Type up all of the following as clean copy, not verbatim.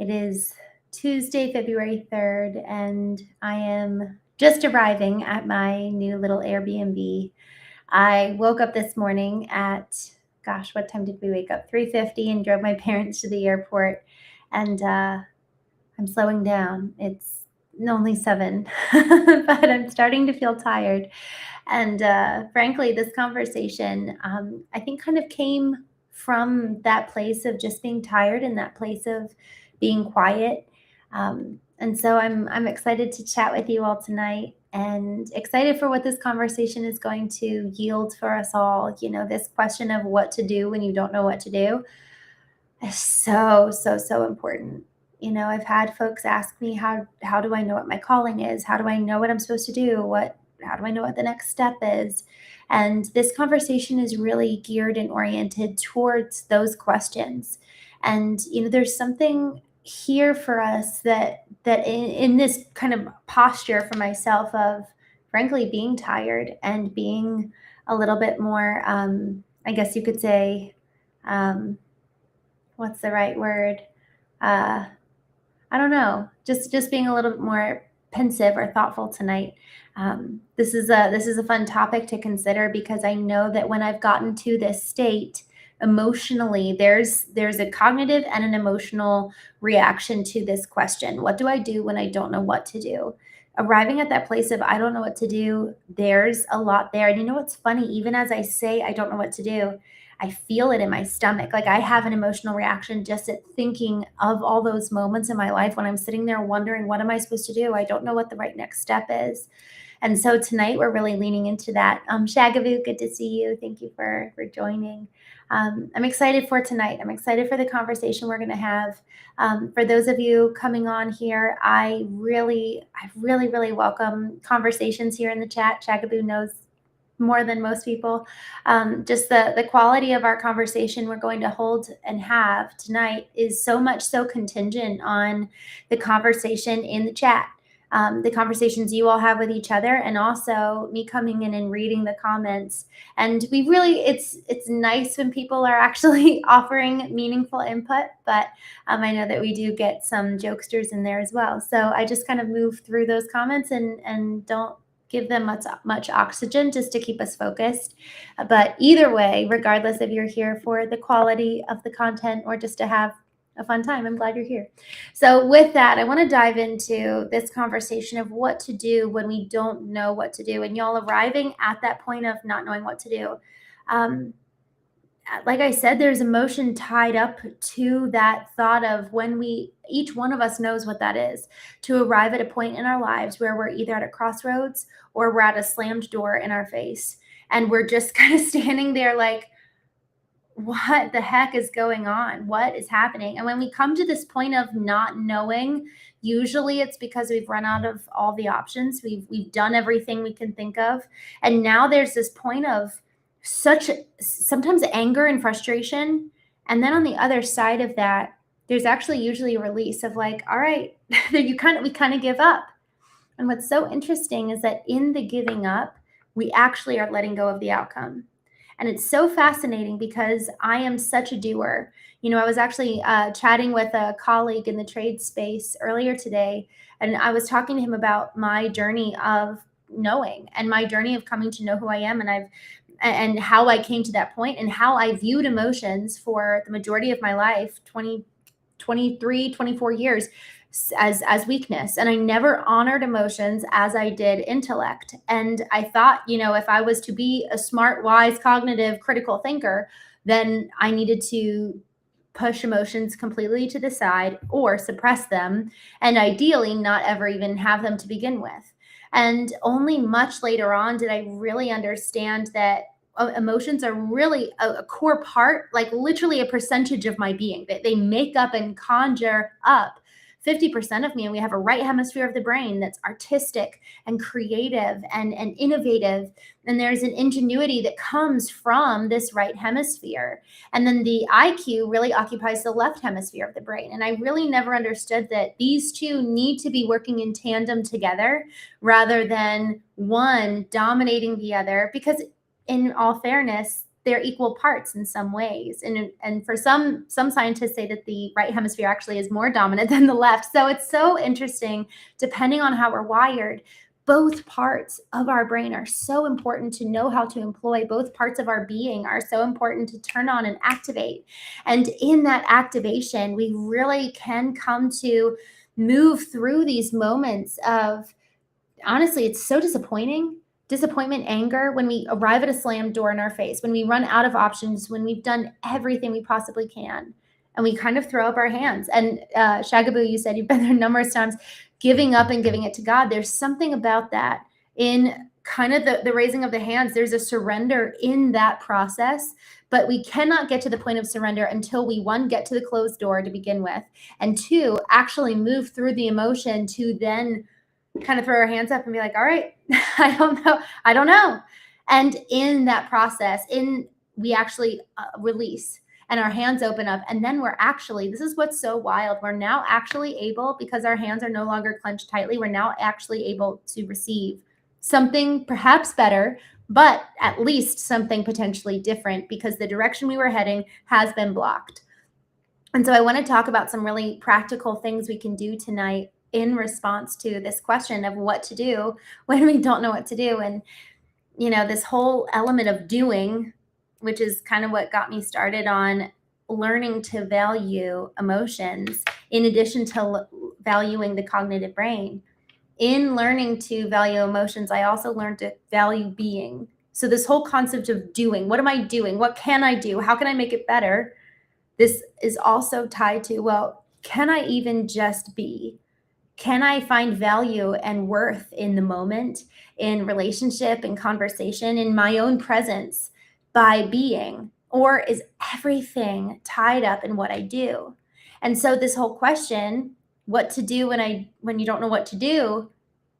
It is Tuesday, February 3rd, and I am just arriving at my new little Airbnb. I woke up this morning at, gosh, what time did we wake up? 3:50, and drove my parents to the airport. And I'm slowing down. It's only 7, but I'm starting to feel tired. And frankly, this conversation, I think, kind of came from that place of just being tired and that place of being quiet. And so I'm excited to chat with you all tonight and excited for what this conversation is going to yield for us all. This question of what to do when you don't know what to do is so, so, so important. I've had folks ask me, how do I know what my calling is? How do I know what I'm supposed to do? How do I know what the next step is? And this conversation is really geared and oriented towards those questions. And there's something here for us that in this kind of posture for myself of frankly being tired and being a little bit more, I guess you could say, what's the right word? Uh, I don't know. Just being a little bit more pensive or thoughtful tonight. This is a fun topic to consider because I know that when I've gotten to this state emotionally, there's a cognitive and an emotional reaction to this question. What do I do when I don't know what to do? Arriving at that place of I don't know what to do, there's a lot there. And what's funny? Even as I say I don't know what to do, I feel it in my stomach. Like I have an emotional reaction just at thinking of all those moments in my life when I'm sitting there wondering, what am I supposed to do? I don't know what the right next step is. And so tonight we're really leaning into that. Shagaboo, good to see you. Thank you for joining. I'm excited for tonight. I'm excited for the conversation we're going to have. For those of you coming on here, I really, really welcome conversations here in the chat. Shagaboo knows more than most people. Just the quality of our conversation we're going to hold and have tonight is so much so contingent on the conversation in the chat. The conversations you all have with each other, and also me coming in and reading the comments. And it's nice when people are actually offering meaningful input, but I know that we do get some jokesters in there as well. So I just kind of move through those comments and don't give them much oxygen just to keep us focused. But either way, regardless if you're here for the quality of the content or just to have a fun time, I'm glad you're here. So with that, I want to dive into this conversation of what to do when we don't know what to do, and y'all arriving at that point of not knowing what to do. Like I said, there's emotion tied up to that thought of when each one of us knows what that is, to arrive at a point in our lives where we're either at a crossroads or we're at a slammed door in our face. And we're just kind of standing there like, what the heck is going on? What is happening? And when we come to this point of not knowing, usually it's because we've run out of all the options. We've done everything we can think of. And now there's this point of sometimes anger and frustration. And then on the other side of that, there's actually usually a release of like, all right, we kind of give up. And what's so interesting is that in the giving up, we actually are letting go of the outcome. And it's so fascinating because I am such a doer. I was actually chatting with a colleague in the trade space earlier today, and I was talking to him about my journey of knowing and my journey of coming to know who I am. And how I came to that point and how I viewed emotions for the majority of my life, 23, 24 years, as weakness. And I never honored emotions as I did intellect. And I thought, if I was to be a smart, wise, cognitive, critical thinker, then I needed to push emotions completely to the side or suppress them, and ideally not ever even have them to begin with. And only much later on did I really understand that emotions are really a core part, like literally a percentage of my being. That they make up and conjure up 50% of me, and we have a right hemisphere of the brain that's artistic and creative and innovative. And there's an ingenuity that comes from this right hemisphere. And then the IQ really occupies the left hemisphere of the brain. And I really never understood that these two need to be working in tandem together rather than one dominating the other. Because in all fairness, they're equal parts in some ways. And for some scientists say that the right hemisphere actually is more dominant than the left. So it's so interesting, depending on how we're wired. Both parts of our brain are so important to know how to employ. Both parts of our being are so important to turn on and activate. And in that activation, we really can come to move through these moments of, honestly, it's so disappointment, anger, when we arrive at a slammed door in our face, when we run out of options, when we've done everything we possibly can, and we kind of throw up our hands. And Shagaboo, you said you've been there numerous times, giving up and giving it to God. There's something about that in kind of the raising of the hands. There's a surrender in that process, but we cannot get to the point of surrender until we, one, get to the closed door to begin with, and two, actually move through the emotion to then kind of throw our hands up and be like, all right, I don't know. And in that process, we actually release and our hands open up. And then we're actually, this is what's so wild. We're now actually able, because our hands are no longer clenched tightly, we're now actually able to receive something perhaps better, but at least something potentially different, because the direction we were heading has been blocked. And so I want to talk about some really practical things we can do tonight in response to this question of what to do when we don't know what to do. And, this whole element of doing, which is kind of what got me started on learning to value emotions, in addition to valuing the cognitive brain. In learning to value emotions, I also learned to value being. So this whole concept of doing, what am I doing? What can I do? How can I make it better? This is also tied to, well, can I even just be? Can I find value and worth in the moment, in relationship, in conversation, in my own presence by being? Or is everything tied up in what I do? And so this whole question, what to do when you don't know what to do,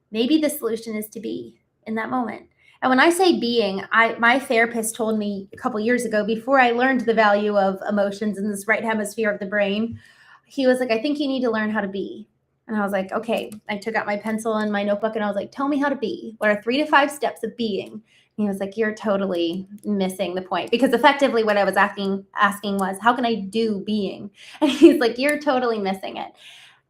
maybe the solution is to be in that moment. And when I say being, my therapist told me a couple years ago, before I learned the value of emotions in this right hemisphere of the brain, he was like, I think you need to learn how to be. And I was like, okay. I took out my pencil and my notebook and I was like, tell me how to be. What are 3 to 5 steps of being? And he was like, you're totally missing the point, because effectively what I was asking was, how can I do being? And he's like, you're totally missing it.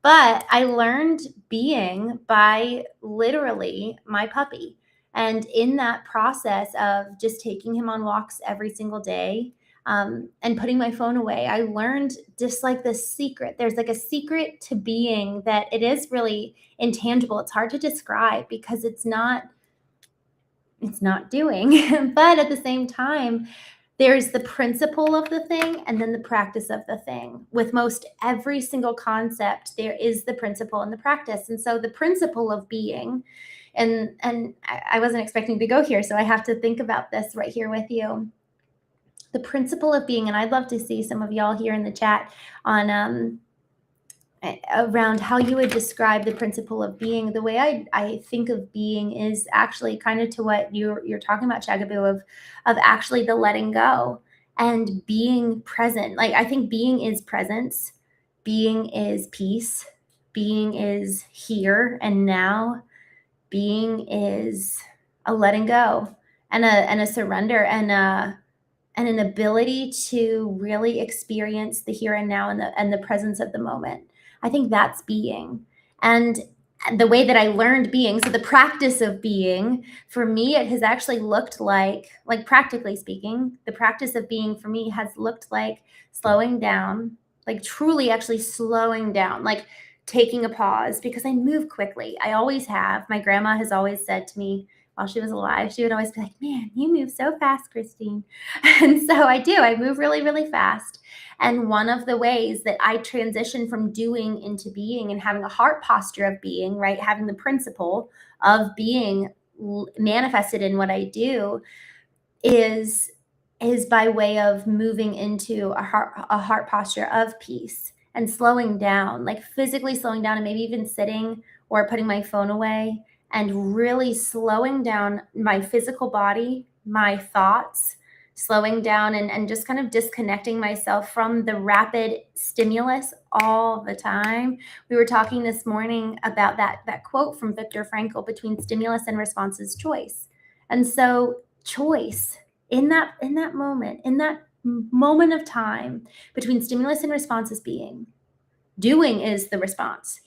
But I learned being by literally my puppy. And in that process of just taking him on walks every single day, and putting my phone away, I learned just like this secret. There's like a secret to being that it is really intangible. It's hard to describe because it's not doing. But at the same time, there's the principle of the thing and then the practice of the thing. With most every single concept, there is the principle and the practice. And so the principle of being, and I wasn't expecting to go here, so I have to think about this right here with you. The principle of being, and I'd love to see some of y'all here in the chat on around how you would describe the principle of being. The way I think of being is actually kind of to what you're talking about, Shagaboo, of actually the letting go and being present. Like, I think being is presence, being is peace, being is here and now, being is a letting go and a surrender and an ability to really experience the here and now and the presence of the moment. I think that's being. And the way that I learned being, so the practice of being, for me, it has actually looked like practically speaking, the practice of being for me has looked like slowing down, like truly actually slowing down, like taking a pause, because I move quickly. I always have. My grandma has always said to me, while she was alive, she would always be like, man, you move so fast, Christine. And so I do. I move really, really fast. And one of the ways that I transition from doing into being and having a heart posture of being, right, having the principle of being manifested in what I do is by way of moving into a heart posture of peace and slowing down, like physically slowing down, and maybe even sitting or putting my phone away and really slowing down my physical body, my thoughts, slowing down and just kind of disconnecting myself from the rapid stimulus all the time. We were talking this morning about that quote from Viktor Frankl, between stimulus and response is choice. And so choice in that moment, in that moment of time between stimulus and response is being. Doing is the response.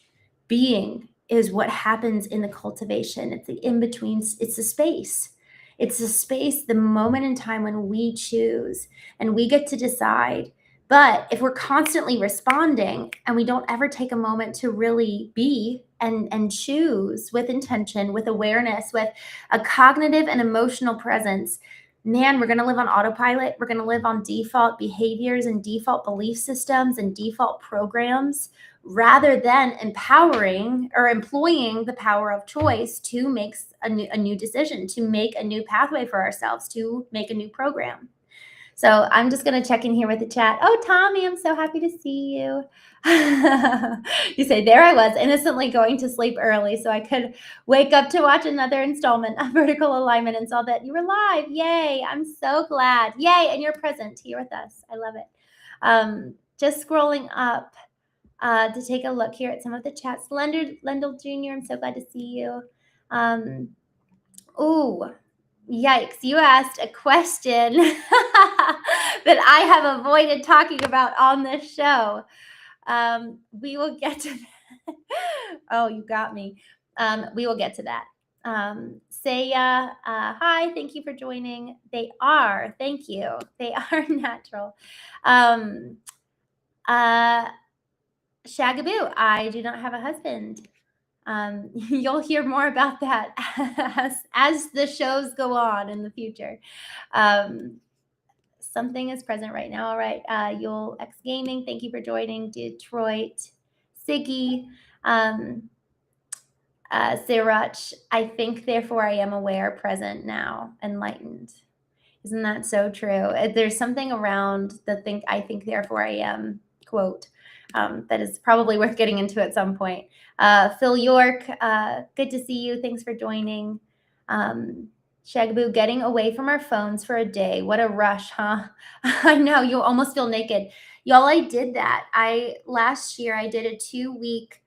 Being is what happens in the cultivation. It's the in between, it's the space. It's the space, the moment in time when we choose and we get to decide. But if we're constantly responding and we don't ever take a moment to really be and choose with intention, with awareness, with a cognitive and emotional presence, man, we're going to live on autopilot. We're going to live on default behaviors and default belief systems and default programs rather than empowering or employing the power of choice to make a new decision, to make a new pathway for ourselves, to make a new program. So I'm just going to check in here with the chat. Oh, Tommy, I'm so happy to see you. You say, there I was, innocently going to sleep early so I could wake up to watch another installment of Vertical Alignment and saw that you were live. Yay, I'm so glad. Yay, and you're present here with us. I love it. Just scrolling up to take a look here at some of the chats. Lendl Jr., I'm so glad to see you. Oh, yikes. You asked a question that I have avoided talking about on this show. We will get to that. Oh, you got me. We will get to that. Saya, hi, thank you for joining. They are, thank you. They are natural. Shagaboo, I do not have a husband. You'll hear more about that as the shows go on in the future. Something is present right now. All right. You'll X Gaming, thank you for joining. Detroit, Siggy, Sirach, I think, therefore I am aware, present now, enlightened. Isn't that so true? There's something around the I think, therefore I am quote that is probably worth getting into at some point. Phil York, good to see you. Thanks for joining. Shagaboo, getting away from our phones for a day. What a rush, huh? I know, you almost feel naked. Y'all, I did that. Last year I did a 2-week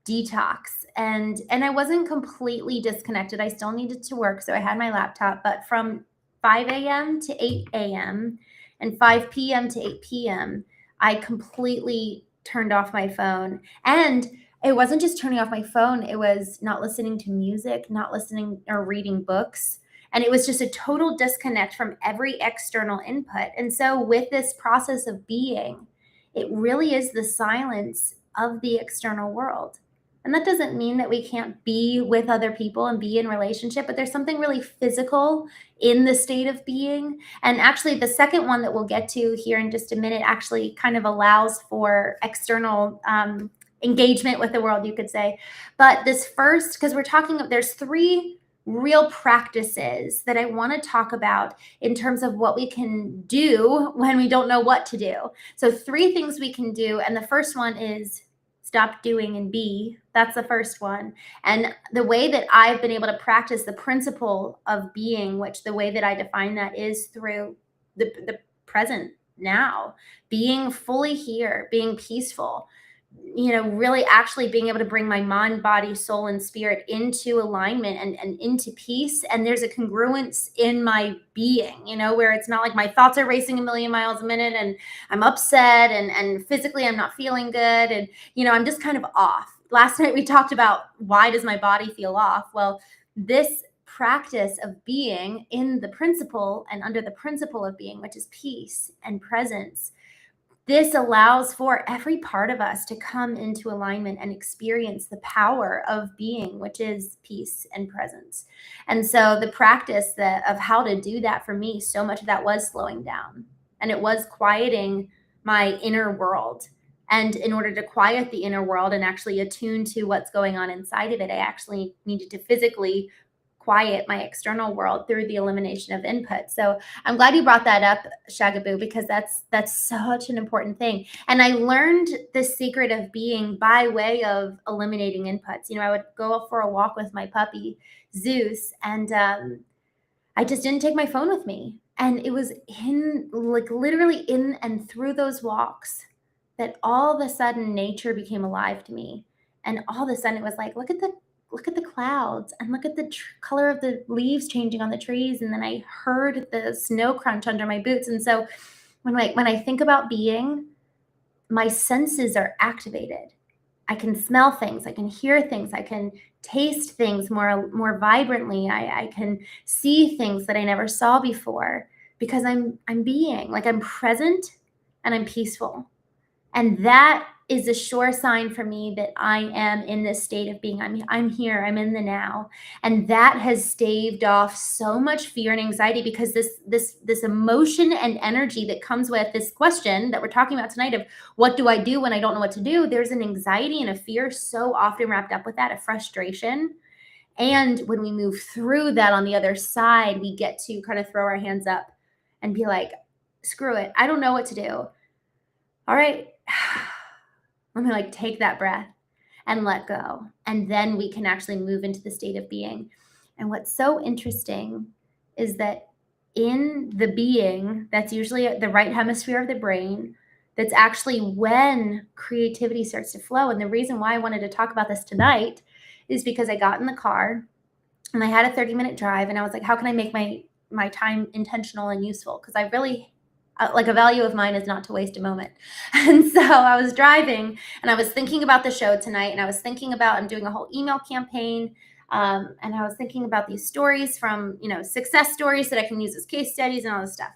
detox and I wasn't completely disconnected. I still needed to work, so I had my laptop, but from 5 a.m. to 8 a.m. and 5 p.m. to 8 p.m., I completely turned off my phone. And it wasn't just turning off my phone, it was not listening to music, not listening or reading books. And it was just a total disconnect from every external input. And so with this process of being, it really is the silence of the external world. And that doesn't mean that we can't be with other people and be in relationship, but there's something really physical in the state of being. And actually, the second one that we'll get to here in just a minute actually kind of allows for external engagement with the world, you could say. But this first, because there's 3 real practices that I want to talk about in terms of what we can do when we don't know what to do. So 3 things we can do. And the first one is stop doing and be. That's the first one. And the way that I've been able to practice the principle of being, which the way that I define that is through the present now, being fully here, being peaceful, really actually being able to bring my mind, body, soul, and spirit into alignment and into peace. And there's a congruence in my being, where it's not like my thoughts are racing a million miles a minute and I'm upset and physically I'm not feeling good. And, I'm just kind of off. Last night we talked about why does my body feel off? Well, this practice of being in the principle and under the principle of being, which is peace and presence, this allows for every part of us to come into alignment and experience the power of being, which is peace and presence. And so the practice of how to do that for me, so much of that was slowing down and it was quieting my inner world. And in order to quiet the inner world and actually attune to what's going on inside of it, I actually needed to physically quiet my external world through the elimination of input. So I'm glad you brought that up, Shagaboo, because that's such an important thing. And I learned the secret of being by way of eliminating inputs. I would go for a walk with my puppy, Zeus, and I just didn't take my phone with me. And it was literally in and through those walks that all of a sudden nature became alive to me. And all of a sudden it was like, look at the look at the clouds and look at the color of the leaves changing on the trees. And then I heard the snow crunch under my boots. And so when I think about being, my senses are activated. I can smell things, I can hear things, I can taste things more vibrantly. I can see things that I never saw before because I'm being, like, I'm present and I'm peaceful. And that is a sure sign for me that I am in this state of being. I'm here, I'm in the now. And that has staved off so much fear and anxiety, because this emotion and energy that comes with this question that we're talking about tonight of what do I do when I don't know what to do? There's an anxiety and a fear so often wrapped up with that, a frustration. And when we move through that on the other side, we get to kind of throw our hands up and be like, screw it, I don't know what to do. All right, let me like take that breath and let go. And then we can actually move into the state of being. And what's so interesting is that in the being, that's usually the right hemisphere of the brain, that's actually when creativity starts to flow. And the reason why I wanted to talk about this tonight is because I got in the car and I had a 30-minute drive, and I was like, how can I make my time intentional and useful? Because I really, like, a value of mine is not to waste a moment. And so I was driving and I was thinking about the show tonight, and I was thinking about, I'm doing a whole email campaign. And I was thinking about these stories from, success stories that I can use as case studies and all this stuff.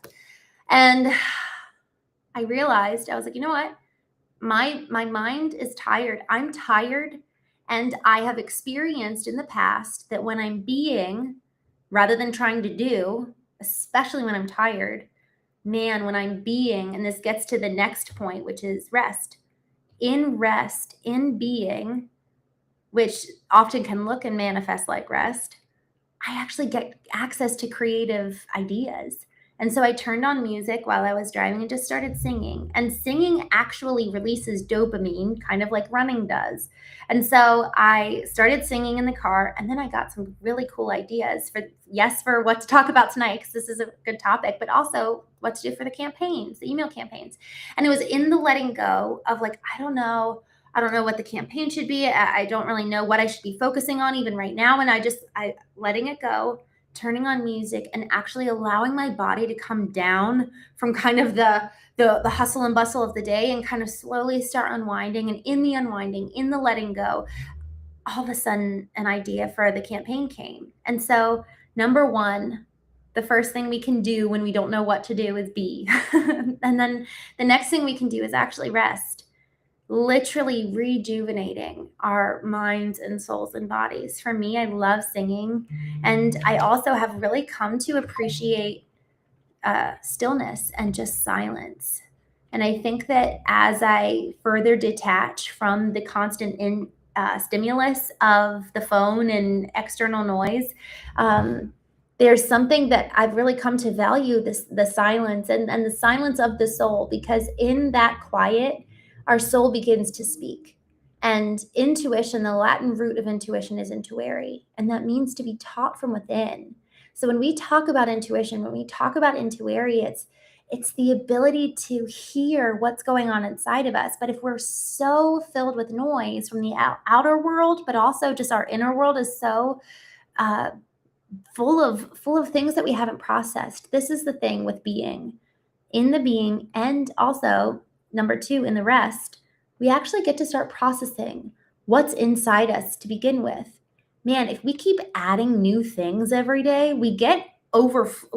And I realized, I was like, you know what? My mind is tired. I'm tired. And I have experienced in the past that when I'm being, rather than trying to do, especially when I'm tired, man, when I'm being, and this gets to the next point, which is rest, in being, which often can look and manifest like rest, I actually get access to creative ideas. And so I turned on music while I was driving and just started singing. And singing actually releases dopamine, kind of like running does. And so I started singing in the car, and then I got some really cool ideas for what to talk about tonight, because this is a good topic, but also what to do for the campaigns, the email campaigns. And it was in the letting go of, like, I don't know what the campaign should be. I don't really know what I should be focusing on even right now. And I letting it go, turning on music, and actually allowing my body to come down from kind of the hustle and bustle of the day, and kind of slowly start unwinding. And in the unwinding, in the letting go, all of a sudden an idea for the campaign came. And so, number one, the first thing we can do when we don't know what to do is be. And then the next thing we can do is actually rest, literally rejuvenating our minds and souls and bodies. For me, I love singing, and I also have really come to appreciate stillness and just silence. And I think that as I further detach from the constant stimulus of the phone and external noise, there's something that I've really come to value, the silence and the silence of the soul, because in that quiet, our soul begins to speak. And intuition, the Latin root of intuition is intuere, and that means to be taught from within. So when we talk about intuition, when we talk about intuere, it's the ability to hear what's going on inside of us. But if we're so filled with noise from the outer world, but also just our inner world is so full of things that we haven't processed. This is the thing with being. In the being, and also number two, in the rest, we actually get to start processing what's inside us to begin with. Man, if we keep adding new things every day, we get overfilled.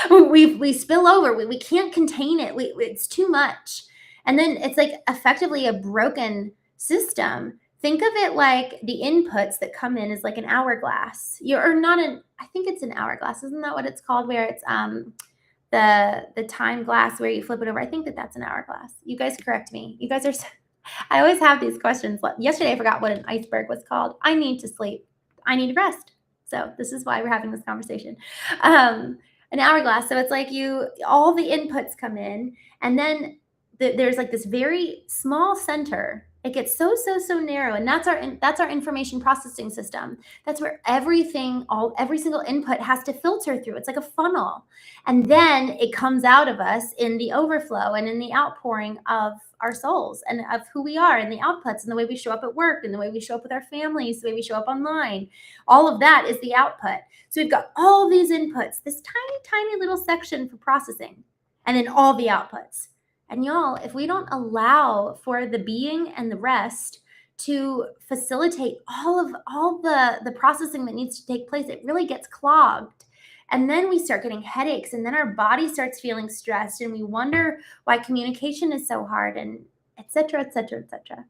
we spill over. We can't contain it. It's too much. And then it's like effectively a broken system. Think of it like the inputs that come in is like an hourglass. I think it's an hourglass. Isn't that what it's called? Where it's the time glass where you flip it over. I think that's an hourglass. You guys correct me. You guys are I always have these questions. Yesterday I forgot what an iceberg was called. I need to sleep. I need to rest. So this is why we're having this conversation. An hourglass. So it's like all the inputs come in, and then there's like this very small center It gets so, so, so narrow, and that's our information processing system. That's where every single input has to filter through. It's like a funnel, and then it comes out of us in the overflow and in the outpouring of our souls and of who we are, and the outputs, and the way we show up at work, and the way we show up with our families, the way we show up online. All of that is the output. So we've got all these inputs, this tiny, tiny little section for processing, and then all the outputs. And y'all, if we don't allow for the being and the rest to facilitate all the processing that needs to take place, it really gets clogged. And then we start getting headaches, and then our body starts feeling stressed, and we wonder why communication is so hard, and et cetera, et cetera, et cetera.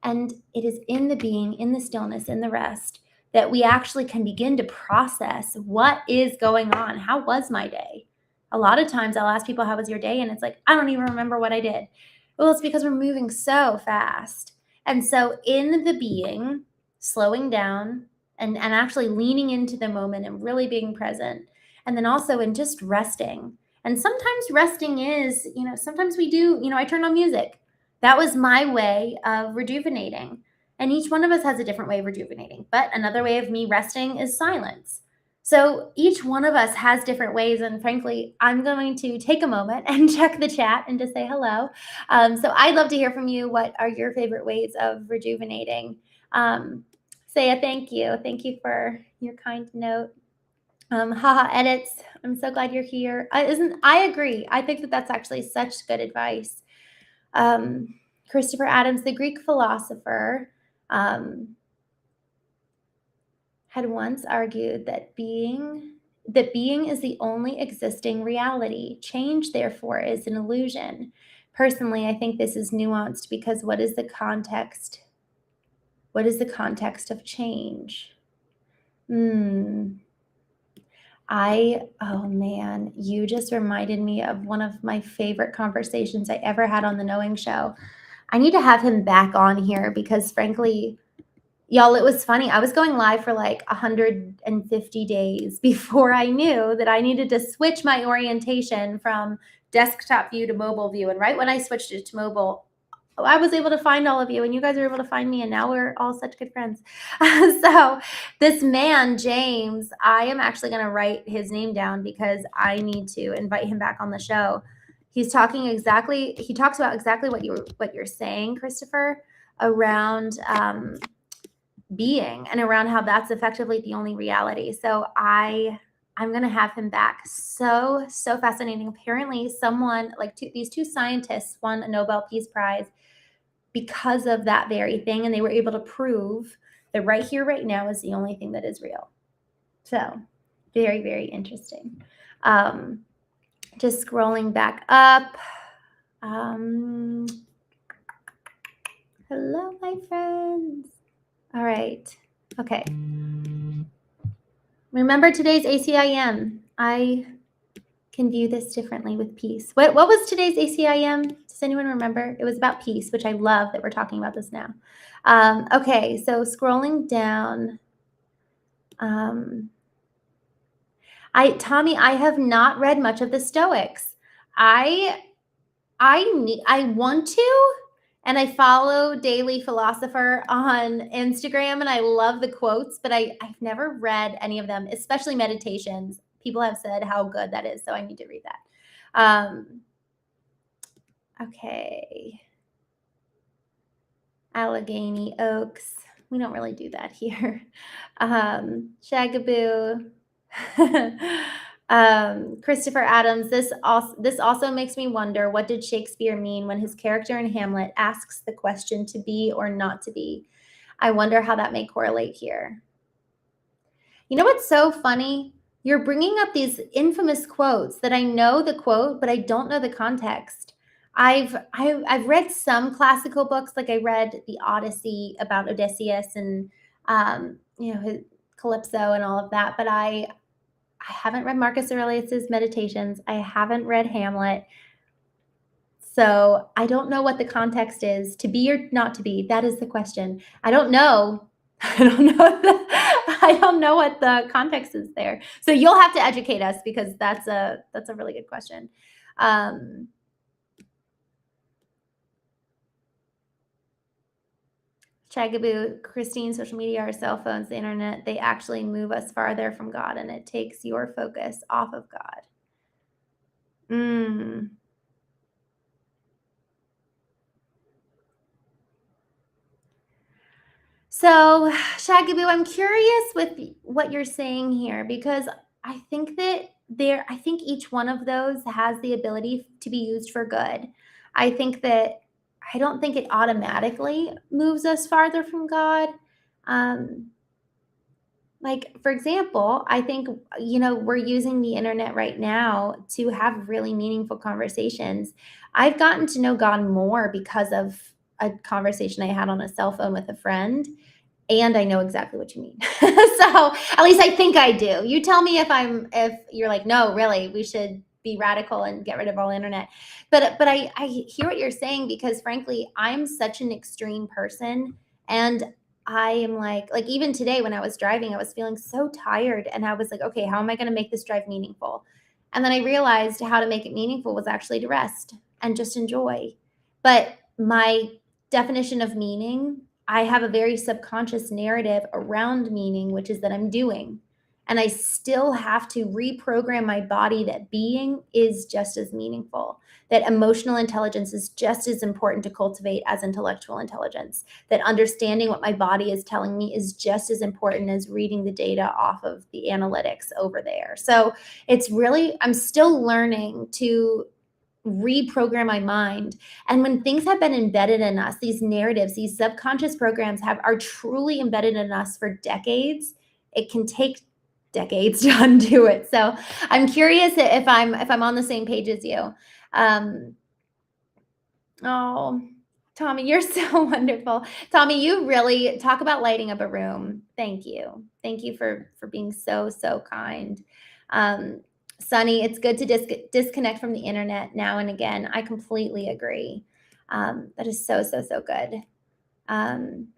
And it is in the being, in the stillness, in the rest, that we actually can begin to process what is going on. How was my day? A lot of times I'll ask people, how was your day? And it's like, I don't even remember what I did. Well, it's because we're moving so fast. And so in the being, slowing down and actually leaning into the moment and really being present. And then also in just resting. And sometimes resting is, sometimes we do, I turn on music. That was my way of rejuvenating. And each one of us has a different way of rejuvenating. But another way of me resting is silence. So each one of us has different ways. And frankly, I'm going to take a moment and check the chat and just say hello. So I'd love to hear from you. What are your favorite ways of rejuvenating? Say a thank you. Thank you for your kind note. Haha edits. I'm so glad you're here. I agree. I think that that's actually such good advice. Christopher Adams, the Greek philosopher, had once argued that being is the only existing reality. Change, therefore, is an illusion. Personally, I think this is nuanced because what is the context? What is the context of change? Oh man, you just reminded me of one of my favorite conversations I ever had on the Knowing Show. I need to have him back on here because frankly, y'all, it was funny. I was going live for like 150 days before I knew that I needed to switch my orientation from desktop view to mobile view. And right when I switched it to mobile, I was able to find all of you, and you guys were able to find me, and now we're all such good friends. So this man, James, I am actually going to write his name down because I need to invite him back on the show. He talks about exactly what you're saying, Christopher, around being and around how that's effectively the only reality. So I'm going to have him back. So fascinating. Apparently someone like these two scientists won a Nobel Peace Prize because of that very thing. And they were able to prove that right here, right now is the only thing that is real. So very, very interesting. Just scrolling back up. Hello, my friends. All right. Okay. Remember today's ACIM. I can view this differently with peace. What was today's ACIM? Does anyone remember? It was about peace, which I love that we're talking about this now. Okay, so scrolling down. Tommy, I have not read much of the Stoics. I want to, and I follow Daily Philosopher on Instagram, and I love the quotes, but I've never read any of them, especially meditations. People have said how good that is, so I need to read that. Okay. Allegheny Oaks. We don't really do that here. Shagaboo. Christopher Adams, this also makes me wonder, what did Shakespeare mean when his character in Hamlet asks the question to be or not to be? I wonder how that may correlate here. You know what's so funny? You're bringing up these infamous quotes that I know the quote, but I don't know the context. I've read some classical books, like I read the Odyssey about Odysseus and Calypso and all of that, but I haven't read Marcus Aurelius's Meditations. I haven't read Hamlet. So I don't know what the context is. To be or not to be, that is the question. I don't know. I don't know what the context is there. So you'll have to educate us because that's a really good question. Chagaboo, Christine, social media, our cell phones, the internet, they actually move us farther from God, and it takes your focus off of God. Mm. So, Shagaboo, I'm curious with what you're saying here because I think that I think each one of those has the ability to be used for good. I think that I don't think it automatically moves us farther from God. Um, like, for example, I think, we're using the internet right now to have really meaningful conversations. I've gotten to know God more because of a conversation I had on a cell phone with a friend, and I know exactly what you mean. So, at least I think I do. You tell me if you're like, "No, really, we should be radical and get rid of all internet." But I hear what you're saying because frankly, I'm such an extreme person, and I am like even today when I was driving, I was feeling so tired and I was like, "Okay, how am I gonna make this drive meaningful?" And then I realized how to make it meaningful was actually to rest and just enjoy. But my definition of meaning, I have a very subconscious narrative around meaning, which is that I'm doing. And I still have to reprogram my body that being is just as meaningful, that emotional intelligence is just as important to cultivate as intellectual intelligence, that understanding what my body is telling me is just as important as reading the data off of the analytics over there. So it's really, I'm still learning to reprogram my mind. And when things have been embedded in us, these narratives, these subconscious programs are truly embedded in us for decades. It can take decades to undo it. So I'm curious if I'm on the same page as you. Um, oh, Tommy, you're so wonderful. Tommy, you really talk about lighting up a room. Thank you. Thank you for being so kind. Um, Sunny, it's good to disconnect from the internet now and again. I completely agree. That is so good. Um,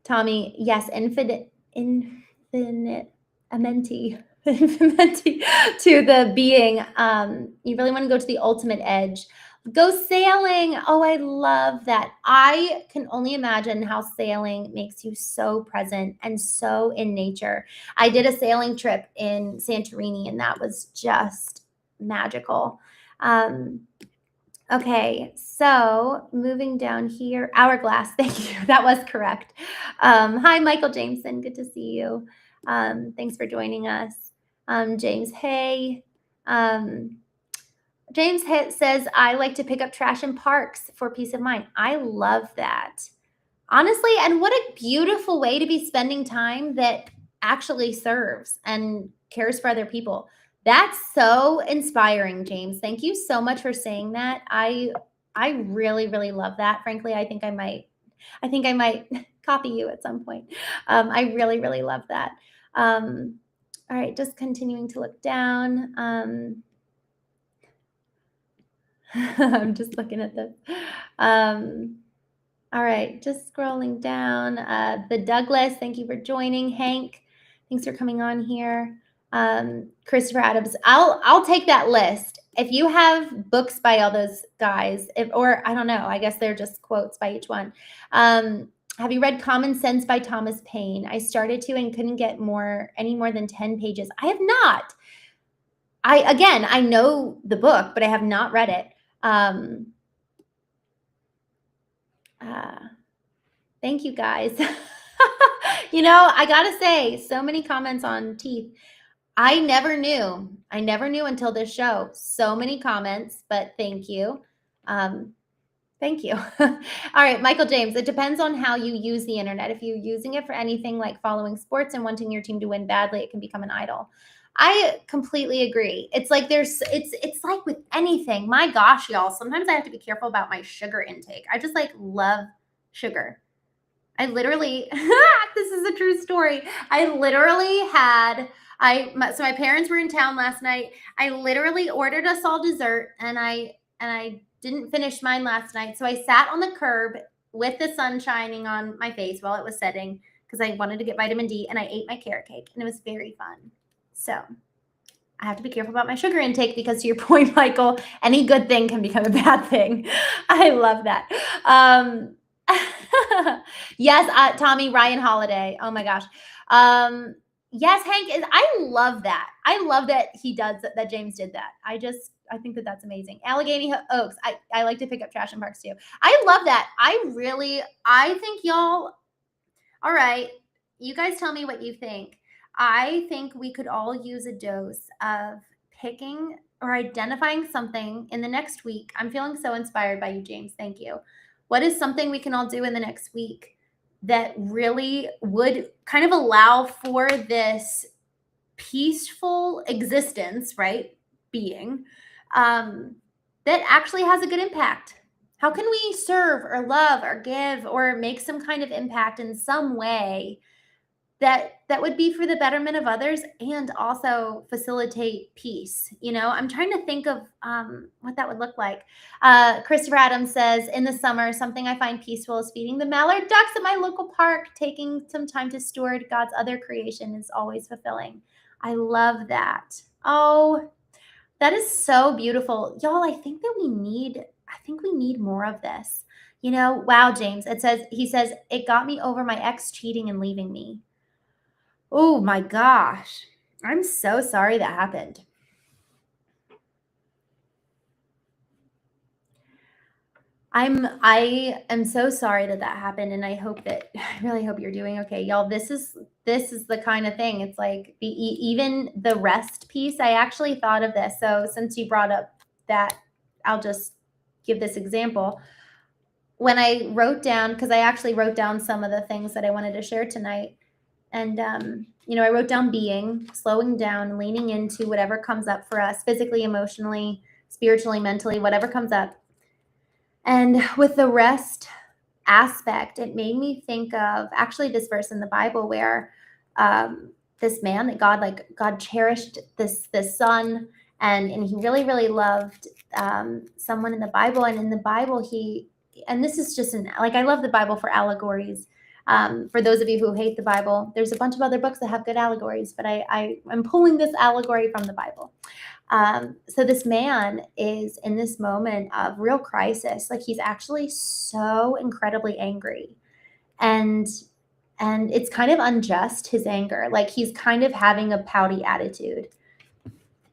Tommy, yes, infinite amenti, infinity to the being. You really want to go to the ultimate edge. Go sailing. Oh, I love that. I can only imagine how sailing makes you so present and so in nature. I did a sailing trip in Santorini, and that was just magical. Okay, so moving down here, hourglass. Thank you. That was correct. Hi, Michael Jameson. Good to see you. Thanks for joining us. James Hay. Um, says, I like to pick up trash in parks for peace of mind. I love that. Honestly, and what a beautiful way to be spending time that actually serves and cares for other people. That's so inspiring, James. Thank you so much for saying that. I really love that. Frankly, I think I might copy you at some point. I really love that. All right, just continuing to look down. I'm just looking at this. All right, just scrolling down. The Douglas, thank you for joining. Hank, thanks for coming on here. Christopher Adams, I'll take that list. If you have books by all those guys, or I don't know, I guess they're just quotes by each one. Have you read Common Sense by Thomas Paine? I started to and couldn't get any more than 10 pages. I have not. I know the book, but I have not read it. Thank you guys. I gotta say, so many comments on teeth. I never knew until this show. So many comments, but thank you. Thank you. All right, Michael James, it depends on how you use the internet. If you're using it for anything like following sports and wanting your team to win badly, it can become an idol. I completely agree. It's like it's like with anything. My gosh, y'all, sometimes I have to be careful about my sugar intake. I just love sugar. I literally this is a true story. I literally had so my parents were in town last night. I literally ordered us all dessert and I didn't finish mine last night. So I sat on the curb with the sun shining on my face while it was setting because I wanted to get vitamin D, and I ate my carrot cake and it was very fun. So I have to be careful about my sugar intake because, to your point, Michael, any good thing can become a bad thing. I love that. Yes, Tommy, Ryan Holiday. Oh my gosh. Yes, Hank is. I love that. I love that he does that. James did that. I think that that's amazing. Allegheny Oaks. I like to pick up trash in parks too. I love that. I think y'all. All right, you guys tell me what you think. I think we could all use a dose of picking or identifying something in the next week. I'm feeling so inspired by you, James. Thank you. What is something we can all do in the next week that really would kind of allow for this peaceful existence, right? Being that actually has a good impact. How can we serve or love or give or make some kind of impact in some way that would be for the betterment of others and also facilitate peace? I'm trying to think of what that would look like. Christopher Adams says, in the summer, something I find peaceful is feeding the mallard ducks at my local park. Taking some time to steward God's other creation is always fulfilling. I love that. Oh, that is so beautiful. Y'all, I think we need more of this. Wow, James. He says, it got me over my ex cheating and leaving me. Oh my gosh. I'm so sorry that happened. I am so sorry that happened, and I really hope you're doing okay. Y'all, this is the kind of thing. It's like even the rest piece. I actually thought of this. So since you brought up that, I'll just give this example. When I wrote down, because I actually wrote down some of the things that I wanted to share tonight, and I wrote down being, slowing down, leaning into whatever comes up for us, physically, emotionally, spiritually, mentally, whatever comes up. And with the rest aspect, it made me think of actually this verse in the Bible where this man that God cherished this son, and he really, really loved someone in the Bible. And in the Bible, and this is just I love the Bible for allegories. For those of you who hate the Bible, there's a bunch of other books that have good allegories, but I'm pulling this allegory from the Bible. So this man is in this moment of real crisis. Like, he's actually so incredibly angry, and it's kind of unjust, his anger. Like, he's kind of having a pouty attitude.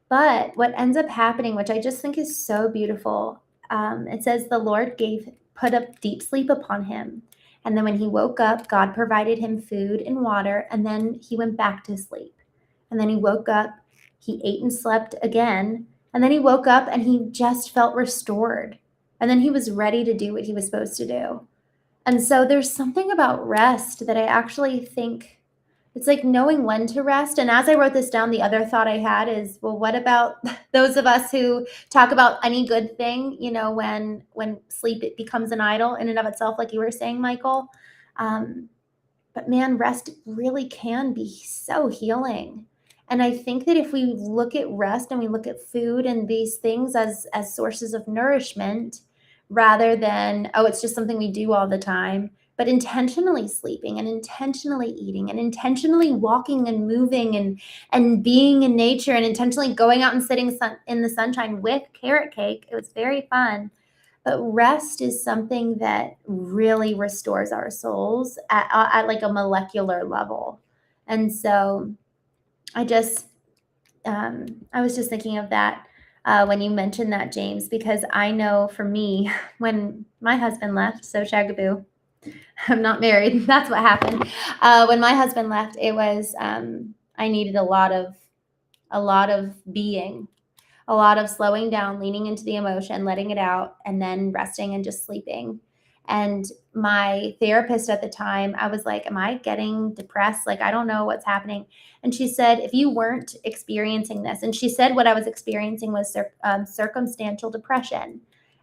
But what ends up happening, which I just think is so beautiful, it says the Lord put a deep sleep upon him. And then when he woke up, God provided him food and water, and then he went back to sleep. And then he woke up, he ate and slept again, and then he woke up and he just felt restored. And then he was ready to do what he was supposed to do. And so there's something about rest that I actually think it's like knowing when to rest. And as I wrote this down, the other thought I had is, well, what about those of us who talk about any good thing, when sleep it becomes an idol in and of itself, like you were saying, Michael. But man, rest really can be so healing. And I think that if we look at rest and we look at food and these things as sources of nourishment, rather than, oh, it's just something we do all the time, but intentionally sleeping and intentionally eating and intentionally walking and moving and being in nature and intentionally going out and sitting in the sunshine with carrot cake. It was very fun. But rest is something that really restores our souls at like a molecular level. And so I was just thinking of that when you mentioned that, James, because I know for me, when my husband left, so shagaboo, I'm not married. That's what happened. When my husband left, it was I needed a lot of being, a lot of slowing down, leaning into the emotion, letting it out, and then resting and just sleeping. And my therapist at the time, I was like, am I getting depressed? Like, I don't know what's happening. And she said, if you weren't experiencing this, and she said what I was experiencing was circumstantial depression.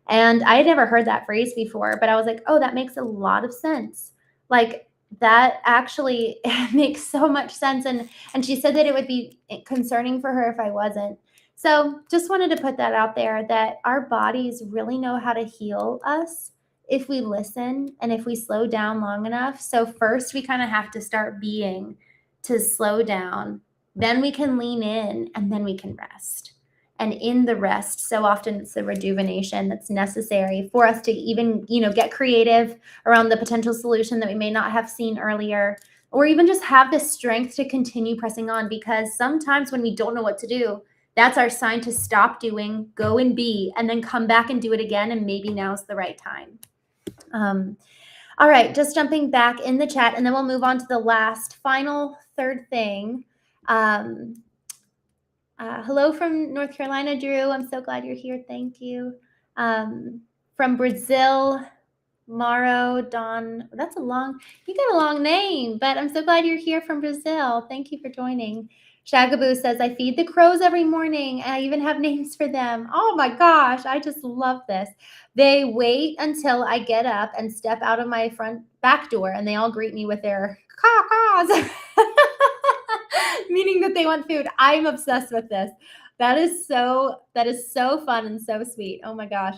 And I had never heard that phrase before, but I was like, oh, that makes a lot of sense. Like, that actually makes so much sense. And she said that it would be concerning for her if I wasn't. So just wanted to put that out there, that our bodies really know how to heal us if we listen and if we slow down long enough. So first we kind of have to start being to slow down, then we can lean in, and then we can rest. And in the rest, so often it's the rejuvenation that's necessary for us to even, get creative around the potential solution that we may not have seen earlier, or even just have the strength to continue pressing on. Because sometimes when we don't know what to do, that's our sign to stop doing, go and be, and then come back and do it again. And maybe now's the right time. All right, just jumping back in the chat, and then we'll move on to the last, final, third thing. Hello from North Carolina, Drew. I'm so glad you're here. Thank you. From Brazil, Maro, Don. You got a long name, but I'm so glad you're here from Brazil. Thank you for joining. Shagaboo says, I feed the crows every morning, and I even have names for them. Oh my gosh, I just love this. They wait until I get up and step out of my back door, and they all greet me with their caws. Meaning that they want food. I'm obsessed with this. That is so fun and so sweet. Oh my gosh.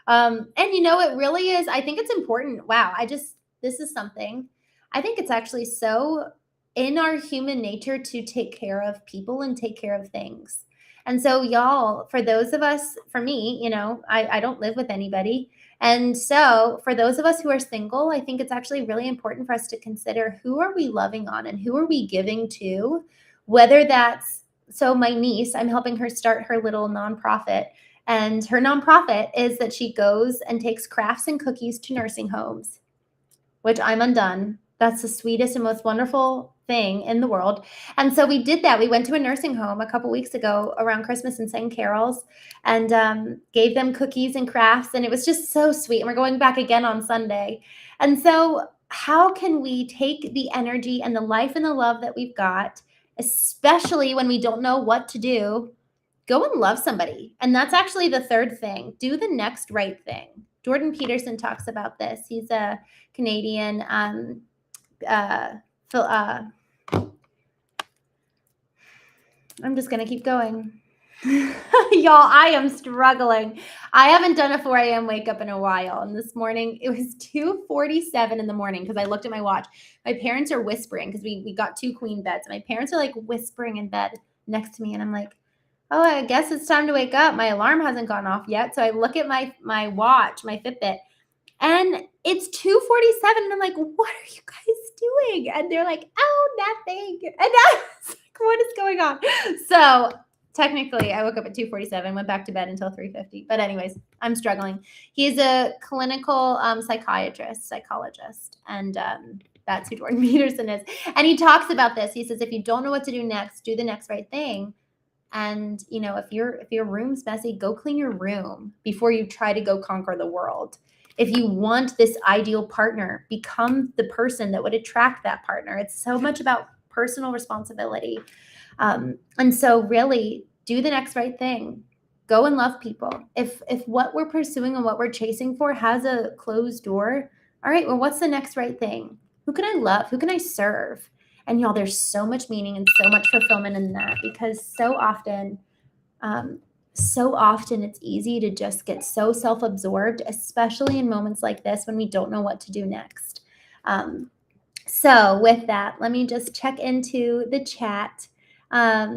And it really is. I think it's important. Wow. This is something. I think it's actually so in our human nature to take care of people and take care of things. And so y'all, for those of us, for me, I don't live with anybody. And so for those of us who are single, I think it's actually really important for us to consider, who are we loving on and who are we giving to? Whether that's, so my niece, I'm helping her start her little nonprofit, and her nonprofit is that she goes and takes crafts and cookies to nursing homes, which I'm undone. That's the sweetest and most wonderful thing in the world. And so we did that. We went to a nursing home a couple weeks ago around Christmas and sang carols, and gave them cookies and crafts. And it was just so sweet. And we're going back again on Sunday. And so how can we take the energy and the life and the love that we've got, especially when we don't know what to do, go and love somebody? And that's actually the third thing. Do the next right thing. Jordan Peterson talks about this. He's a Canadian I'm just going to keep going. Y'all, I am struggling. I haven't done a 4 a.m. wake up in a while. And this morning, it was 2:47 in the morning because I looked at my watch. My parents are whispering because we got 2 queen beds. My parents are like whispering in bed next to me. And I'm like, oh, I guess it's time to wake up. My alarm hasn't gone off yet. So I look at my watch, my Fitbit, and it's 2:47. And I'm like, what are you guys doing? And they're like, oh, nothing. And I was like, what is going on? So technically, I woke up at 2:47, went back to bed until 3:50. But anyways, I'm struggling. He's a clinical psychologist, and that's who Jordan Peterson is. And he talks about this. He says, if you don't know what to do next, do the next right thing. And, if your room's messy, go clean your room before you try to go conquer the world. If you want this ideal partner, become the person that would attract that partner. It's so much about personal responsibility. And so really do the next right thing. Go and love people. If what we're pursuing and what we're chasing for has a closed door, all right, well, what's the next right thing? Who can I love? Who can I serve? And y'all, there's so much meaning and so much fulfillment in that, because so often it's easy to just get so self-absorbed, especially in moments like this when we don't know what to do next. So with that, let me just check into the chat. My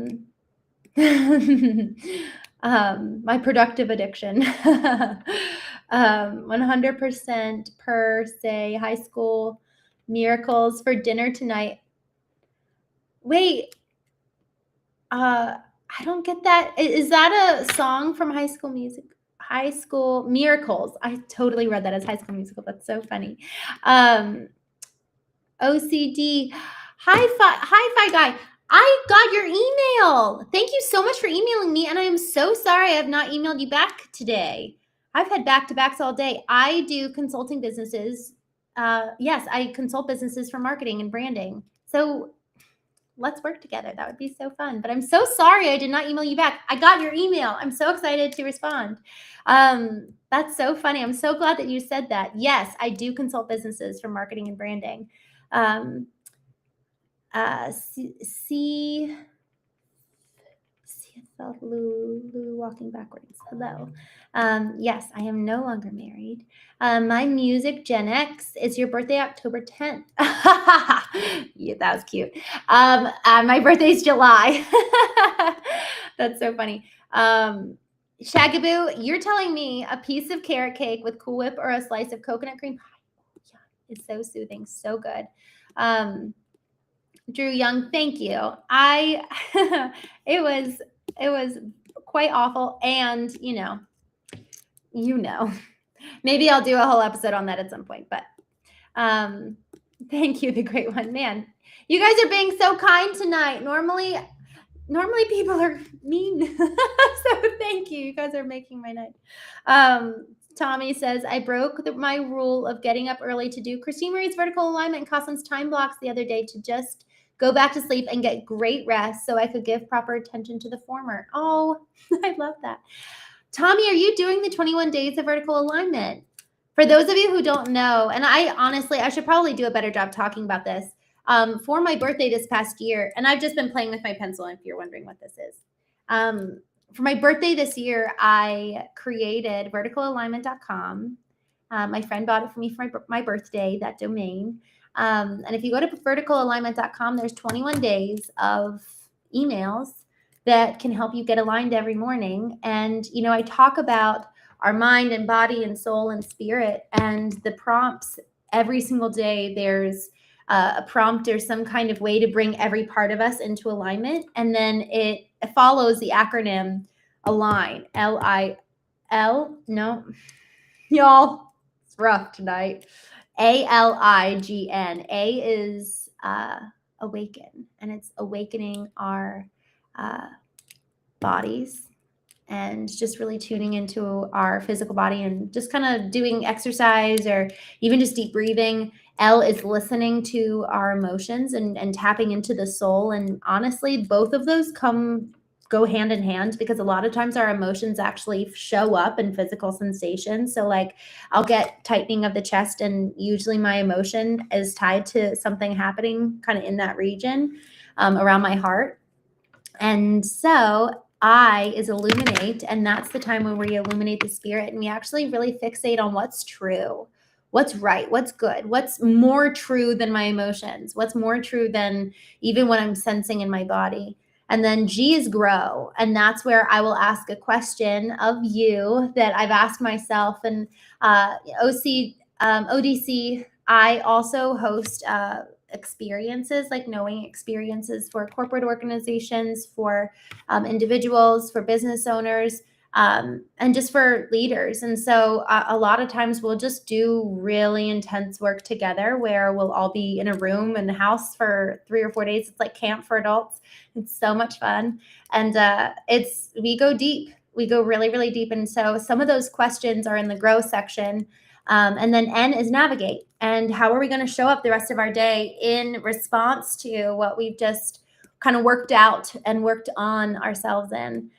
productive addiction. 100% per se, high school miracles for dinner tonight. Wait, I don't get that. Is that a song from High School Music? High School Miracles. I totally read that as High School Musical. That's so funny. OCD. Hi-Fi guy. I got your email. Thank you so much for emailing me. And I am so sorry I have not emailed you back today. I've had back-to-backs all day. I do consulting businesses. Yes, I consult businesses for marketing and branding. So let's work together. That would be so fun. But I'm so sorry I did not email you back. I got your email. I'm so excited to respond. That's so funny. I'm so glad that you said that. Yes, I do consult businesses for marketing and branding. Lou walking backwards. Hello. Yes, I am no longer married. My music, Gen X. Is your birthday October 10th? Yeah, that was cute. My birthday's July. That's so funny. Shagaboo, you're telling me a piece of carrot cake with Cool Whip or a slice of coconut cream pie. Yeah, it's so soothing, so good. Drew Young, thank you. It was quite awful, and maybe I'll do a whole episode on that at some point. But thank you, the great one, man. You guys are being so kind tonight. Normally people are mean. So thank you. You guys are making my night. Tommy says, I broke my rule of getting up early to do Christine Marie's vertical alignment and Costin's time blocks the other day to just go back to sleep and get great rest so I could give proper attention to the former. Oh, I love that. Tommy, are you doing the 21 days of vertical alignment? For those of you who don't know, and I should probably do a better job talking about this. For my birthday this past year, and I've just been playing with my pencil if you're wondering what this is. For my birthday this year, I created verticalalignment.com. My friend bought it for me for my birthday, that domain. And if you go to verticalalignment.com, there's 21 days of emails that can help you get aligned every morning. And, I talk about our mind and body and soul and spirit, and the prompts every single day. There's a prompt or some kind of way to bring every part of us into alignment. And then it follows the acronym ALIGN, L-I-L, no, y'all, it's rough tonight. ALIGN. A is awaken, and it's awakening our bodies and just really tuning into our physical body and just kind of doing exercise or even just deep breathing. L is listening to our emotions and tapping into the soul. And honestly, both of those go hand in hand, because a lot of times our emotions actually show up in physical sensations. So like I'll get tightening of the chest, and usually my emotion is tied to something happening kind of in that region around my heart. And so I is illuminate, and that's the time when we illuminate the spirit and we actually really fixate on what's true, what's right, what's good, what's more true than my emotions, what's more true than even what I'm sensing in my body. And then G is grow, and that's where I will ask a question of you that I've asked myself. And ODC, I also host experiences, like knowing experiences for corporate organizations, for individuals, for business owners, and just for leaders. And so a lot of times we'll just do really intense work together where we'll all be in a room in the house for 3 or 4 days. It's like camp for adults. It's so much fun. And we go deep. We go really, really deep. And so some of those questions are in the grow section. And then N is navigate. And how are we going to show up the rest of our day in response to what we've just kind of worked out and worked on ourselves in?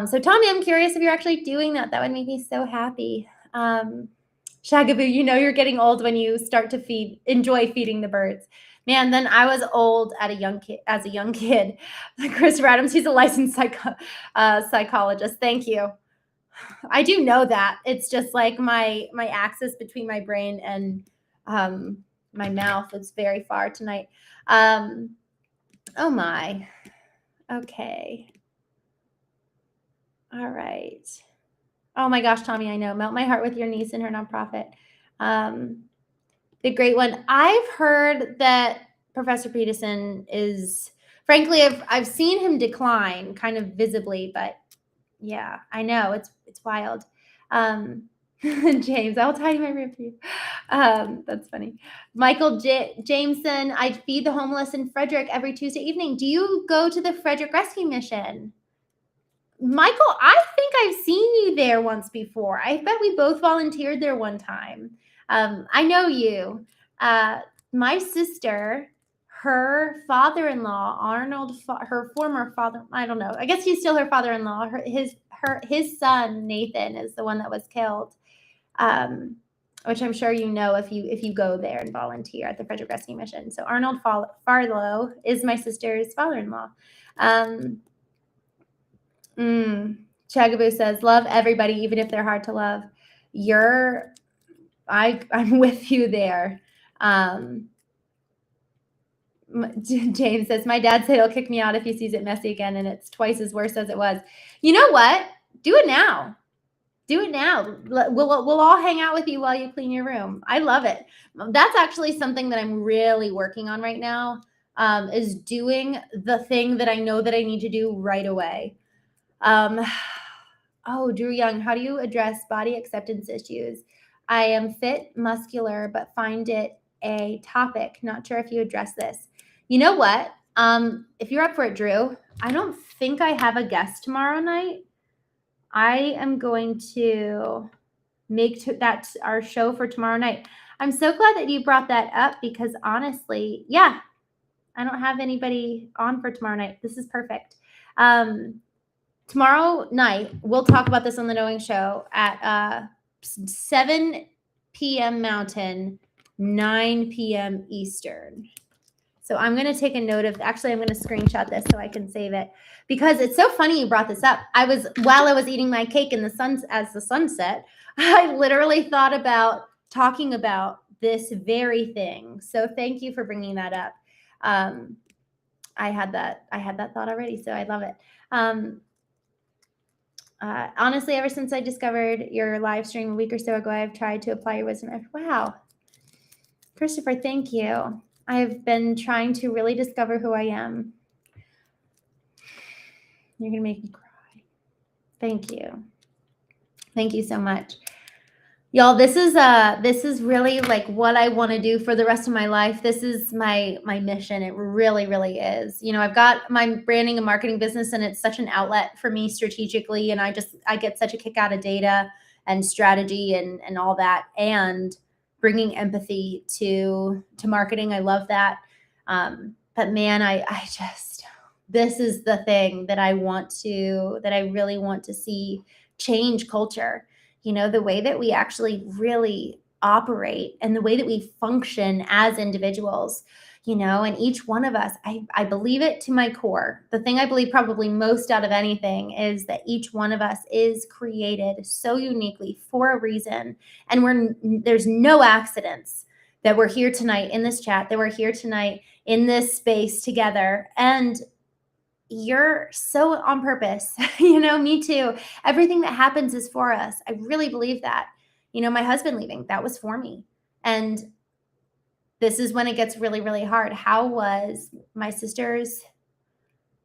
So Tommy, I'm curious if you're actually doing that. That would make me so happy. Shagaboo, you're getting old when you start to enjoy feeding the birds. Man, then I was old as a young kid. Chris Radams, he's a licensed psychologist. Thank you. I do know that. It's just like my axis between my brain and my mouth is very far tonight. Oh my. Okay. All right. Oh my gosh, Tommy, I know. Melt my heart with your niece and her nonprofit. The great one. I've heard that Professor Peterson is, frankly, I've seen him decline kind of visibly, but yeah, I know it's wild. James, I'll tie my rib for you. That's funny. Michael Jameson, I feed the homeless in Frederick every Tuesday evening. Do you go to the Frederick Rescue Mission? Michael, I think I've seen you there once before. I bet we both volunteered there one time. I know you. My sister, her father-in-law, Arnold, her former father, I don't know. I guess he's still her father-in-law. His son, Nathan, is the one that was killed, which I'm sure you know if you go there and volunteer at the Frederick Rescue Mission. So Arnold Farlow is my sister's father-in-law. Chagaboo says, love everybody, even if they're hard to love. I'm with you there. James says, my dad said he'll kick me out if he sees it messy again, and it's twice as worse as it was. You know what? Do it now. Do it now. We'll all hang out with you while you clean your room. I love it. That's actually something that I'm really working on right now, is doing the thing that I know that I need to do right away. Drew Young, how do you address body acceptance issues? I am fit, muscular, but find it a topic. Not sure if you address this. You know what? If you're up for it, Drew, I don't think I have a guest tomorrow night. I am going to make that our show for tomorrow night. I'm so glad that you brought that up, because honestly, yeah, I don't have anybody on for tomorrow night. This is perfect. Tomorrow night, we'll talk about this on the Knowing Show at 7 p.m. Mountain, 9 p.m. Eastern. So I'm going to take a note of, actually, I'm going to screenshot this so I can save it, because it's so funny you brought this up. While I was eating my cake in the sun, as the sun set, I literally thought about talking about this very thing. So thank you for bringing that up. I had that thought already, so I love it. Honestly, ever since I discovered your live stream a week or so ago, I've tried to apply your wisdom. Wow. Christopher, thank you. I've been trying to really discover who I am. You're going to make me cry. Thank you. Thank you so much. Y'all, this is really like what I want to do for the rest of my life. This is my mission. It really, really is. You know, I've got my branding and marketing business, and it's such an outlet for me strategically. And I get such a kick out of data and strategy and all that, and bringing empathy to marketing. I love that. But man, I just, this is the thing that I really want to see change culture. You know, the way that we actually really operate and the way that we function as individuals, you know, and each one of us, I believe it to my core. The thing I believe probably most out of anything is that each one of us is created so uniquely for a reason. And there's no accidents that we're here tonight in this chat, that we're here tonight in this space together. And you're so on purpose. You know, me too. Everything that happens is for us. I really believe that. You know, my husband leaving, that was for me. And this is when it gets really, really hard. How was my sister's,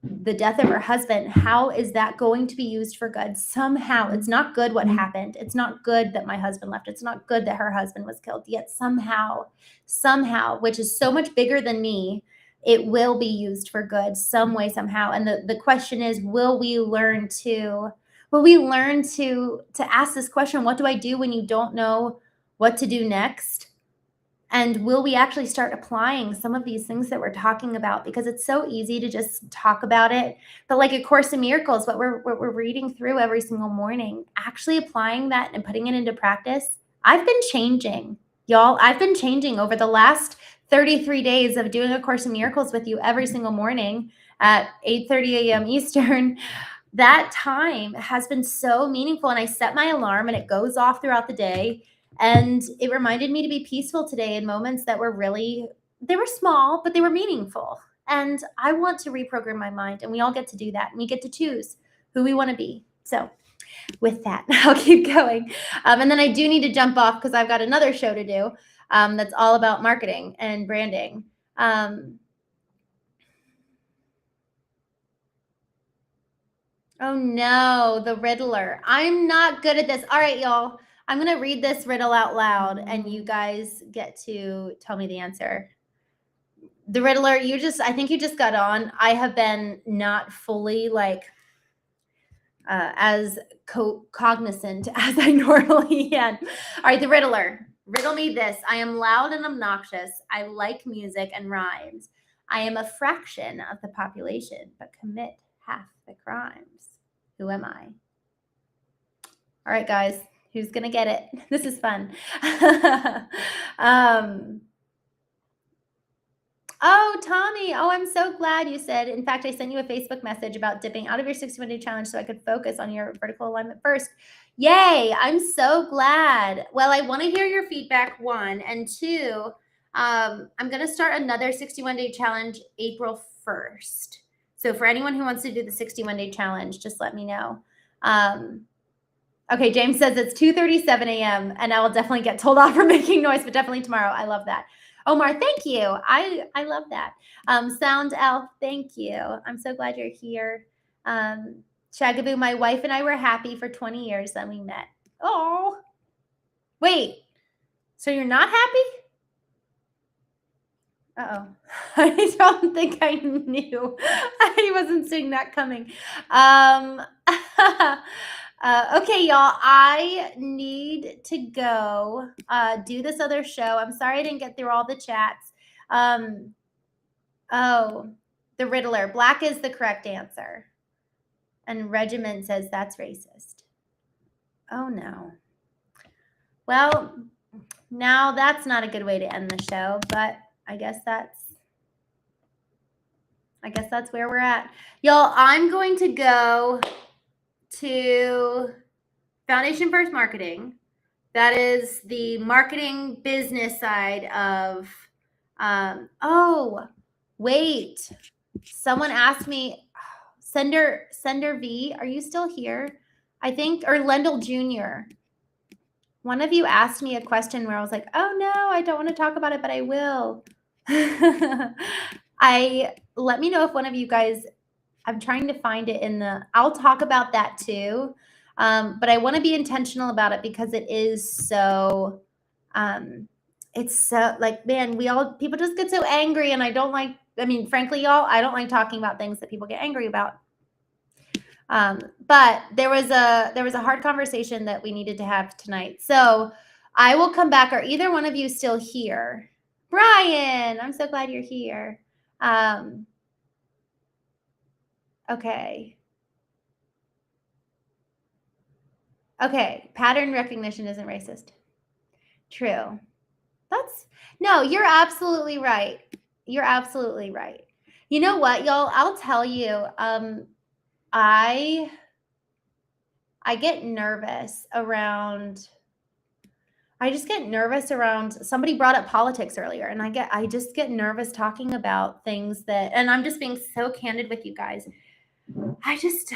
the death of her husband, how is that going to be used for good? Somehow, it's not good what happened. It's not good that my husband left. It's not good that her husband was killed. Yet somehow, which is so much bigger than me, it will be used for good some way, somehow. And the question is, will we learn to ask this question? What do I do when you don't know what to do next? And will we actually start applying some of these things that we're talking about? Because it's so easy to just talk about it. But like A Course in Miracles, what we're reading through every single morning, actually applying that and putting it into practice, I've been changing. Y'all, I've been changing over the last 33 days of doing A Course in Miracles with you every single morning at 8:30 a.m. Eastern. That time has been so meaningful. And I set my alarm and it goes off throughout the day. And it reminded me to be peaceful today in moments that were they were small, but they were meaningful. And I want to reprogram my mind, and we all get to do that. And we get to choose who we want to be. So with that, I'll keep going. And then I do need to jump off because I've got another show to do that's all about marketing and branding. Oh no, the Riddler. I'm not good at this. All right, y'all. I'm going to read this riddle out loud, and you guys get to tell me the answer. The Riddler, I think you just got on. I have been not fully as cognizant as I normally am. All right, the Riddler. Riddle me this. I am loud and obnoxious. I like music and rhymes. I am a fraction of the population, but commit half the crimes. Who am I? All right, guys. Who's going to get it? This is fun. Oh, Tommy. Oh, I'm so glad you said. In fact, I sent you a Facebook message about dipping out of your 61-day challenge so I could focus on your vertical alignment first. Yay. I'm so glad. Well, I want to hear your feedback, one. And two, I'm going to start another 61-day challenge April 1st. So for anyone who wants to do the 61-day challenge, just let me know. Okay, James says it's 2:37 a.m. and I will definitely get told off for making noise, but definitely tomorrow. I love that. Omar, thank you. I love that. Sound Elf, thank you. I'm so glad you're here. Shagaboo, my wife and I were happy for 20 years, then we met. Oh, wait. So you're not happy? Uh-oh. I don't think I knew. I wasn't seeing that coming. Okay, y'all, I need to go do this other show. I'm sorry I didn't get through all the chats. Oh, the Riddler. Black is the correct answer. And Regiment says that's racist. Oh, no. Well, now that's not a good way to end the show, but I guess that's where we're at. Y'all, I'm going to go to Foundation First Marketing. That is the marketing business side of, oh, wait. Someone asked me, Sender V, are you still here? I think, or Lendl Jr. One of you asked me a question where I was like, oh no, I don't want to talk about it, but I will. Let me know if one of you guys, I'm trying to find it I'll talk about that too. But I want to be intentional about it because it is so, it's so like, man, people just get so angry and I don't like, frankly, y'all, I don't like talking about things that people get angry about. But there was a hard conversation that we needed to have tonight. So I will come back. Are either one of you still here? Brian, I'm so glad you're here. Okay. Okay. Pattern recognition isn't racist. True. No, you're absolutely right. You're absolutely right. You know what, y'all? I'll tell you, I get nervous around, somebody brought up politics earlier, and I just get nervous talking about things and I'm just being so candid with you guys. I just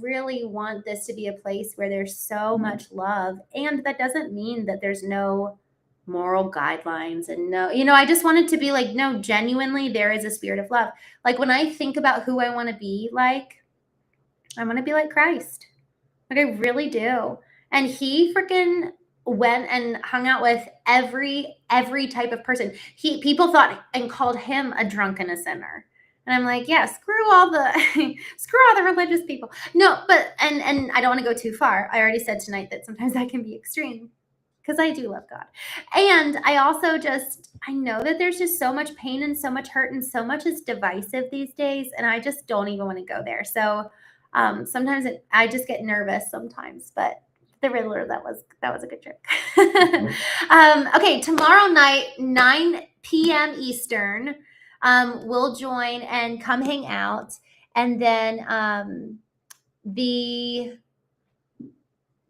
really want this to be a place where there's so much love, and that doesn't mean that there's no moral guidelines and I just want it to be like, no, genuinely there is a spirit of love. Like when I think about who I want to be like, I want to be like Christ. Like I really do. And he freaking went and hung out with every type of person. People thought and called him a drunk and a sinner. And I'm like, yeah, screw all the religious people. No, but and I don't want to go too far. I already said tonight that sometimes that can be extreme because I do love God. And I also I know that there's just so much pain and so much hurt and so much is divisive these days. And I just don't even want to go there. So sometimes I just get nervous sometimes, but the Riddler, that was a good trick. Okay, tomorrow night, 9 p.m. Eastern, we'll join and come hang out. And then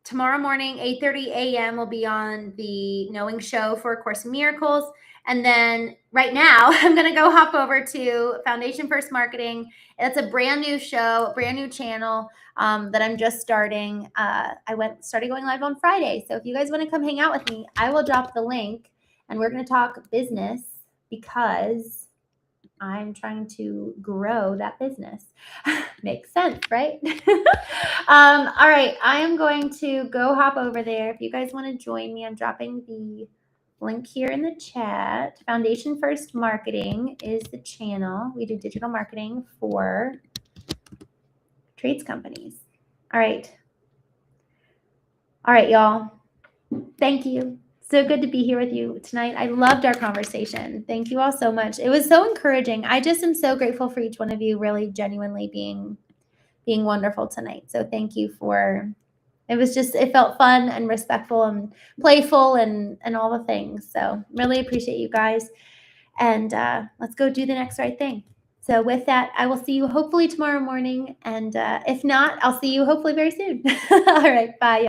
tomorrow morning, 8:30 a.m. will be on the Knowing Show for A Course in Miracles. And then right now, I'm going to go hop over to Foundation First Marketing. It's a brand new show, brand new channel that I'm just starting. I started going live on Friday. So if you guys want to come hang out with me, I will drop the link and we're going to talk business because I'm trying to grow that business. Makes sense, right? All right. I am going to go hop over there. If you guys want to join me, I'm dropping the link here in the chat. Foundation First Marketing is the channel. We do digital marketing for trades companies. All right. All right, y'all. Thank you. So good to be here with you tonight. I loved our conversation. Thank you all so much. It was so encouraging. I just am so grateful for each one of you really genuinely being wonderful tonight. So thank you it felt fun and respectful and playful and all the things. So really appreciate you guys. And let's go do the next right thing. So with that, I will see you hopefully tomorrow morning. And if not, I'll see you hopefully very soon. All right. Bye.